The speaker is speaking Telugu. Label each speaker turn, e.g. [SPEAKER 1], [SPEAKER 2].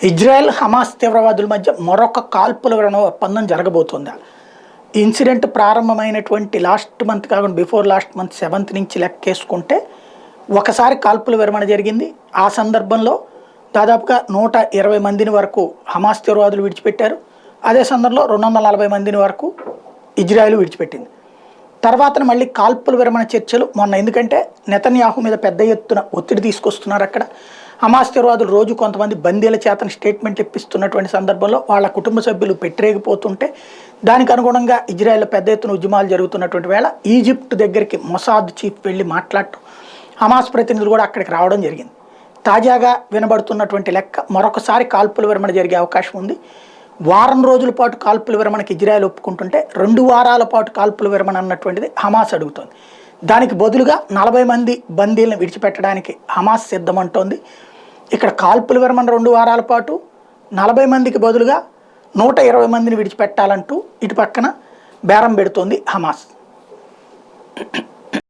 [SPEAKER 1] ఇజ్రాయెల్ హమాస్ తీవ్రవాదుల మధ్య మరొక కాల్పుల విరమణ ఒప్పందం జరగబోతుందా? ఇన్సిడెంట్ ప్రారంభమైనటువంటి లాస్ట్ మంత్ కాకుండా బిఫోర్ లాస్ట్ మంత్ 7th నుంచి లెక్కేసుకుంటే ఒకసారి కాల్పుల విరమణ జరిగింది. ఆ సందర్భంలో దాదాపుగా 120 మందిని వరకు హమాస్ తీవ్రవాదులు విడిచిపెట్టారు. అదే సందర్భంలో 240 మందిని వరకు ఇజ్రాయెల్ విడిచిపెట్టింది. తర్వాత మళ్ళీ కాల్పుల విరమణ చర్చలు మొన్న, ఎందుకంటే నెతన్యాహు మీద పెద్ద ఎత్తున ఒత్తిడి తీసుకొస్తున్నారు. అక్కడ హమాస్ తీవ్రవాదులు రోజు కొంతమంది బందీల చేతన స్టేట్మెంట్లు ఇప్పిస్తున్నటువంటి సందర్భంలో వాళ్ళ కుటుంబ సభ్యులు పెట్టిరేగిపోతుంటే దానికి అనుగుణంగా ఇజ్రాయెల్లో పెద్ద ఎత్తున ఉద్యమాలు జరుగుతున్నటువంటి వేళ ఈజిప్ట్ దగ్గరికి మొసాద్ చీఫ్ వెళ్ళి మాట్లాడటం, హమాస్ ప్రతినిధులు కూడా అక్కడికి రావడం జరిగింది. తాజాగా వినబడుతున్నటువంటి లెక్క మరొకసారి కాల్పుల విరమణ జరిగే అవకాశం ఉంది. వారం రోజుల పాటు కాల్పుల విరమణకి ఇజ్రాయెల్ ఒప్పుకుంటుంటే 2 వారాల పాటు కాల్పుల విరమణ అన్నటువంటిది హమాస్ అడుగుతోంది. దానికి బదులుగా 40 మంది బందీలను విడిచిపెట్టడానికి హమాస్ సిద్ధమంటోంది. ఇక్కడ కాల్పుల విరమణ 2 వారాల పాటు 40 మందికి బదులుగా 120 మందిని విడిచిపెట్టాలంటూ ఇటు పక్కన బేరం పెడుతోంది హమాస్.